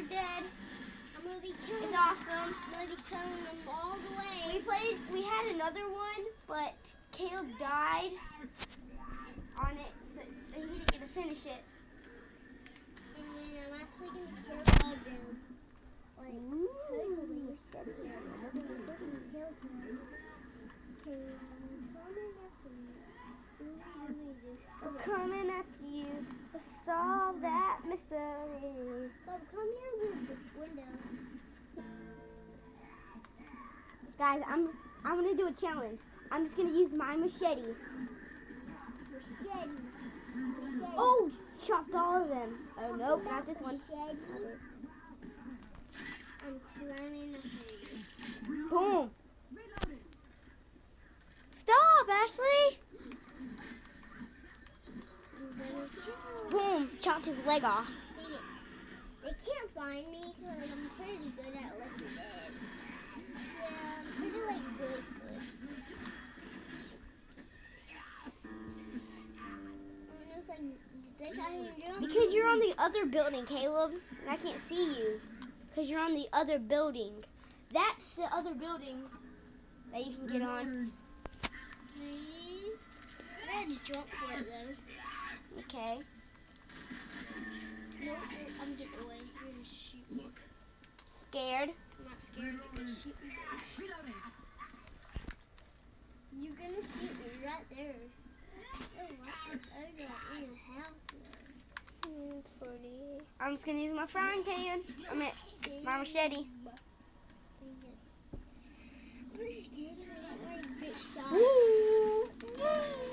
are dead. I'm gonna be killing It's awesome. I'm gonna be killing them all the way. We had another one, but Caleb died on it, so he didn't get to finish it. And then I'm actually gonna kill all of them. Like, totally. We're coming after you to solve that mystery. Bob, come here with the window. Guys, I'm gonna do a challenge. I'm just gonna use my machete. Machete. Oh, chopped all of them. Oh nope, not this one. Machete. I'm climbing the thing. Boom. Stop, Ashley. Boom, chopped his leg off. They can't find me because I'm pretty good at Left 4 Dead. Yeah, I'm pretty like good. I don't know if I can jump. Because you're on the other building, Caleb, and I can't see you. Because you're on the other building. That's the other building that you can get on. I had to jump for it though. Okay. No, I'm getting away. You're gonna shoot me. Scared? I'm not scared. You're gonna shoot me. You're gonna shoot me right there. So loud. I got in a house. Funny. I'm just gonna use my frying pan. My machete. I'm just kidding. I don't want to get shot. Woo!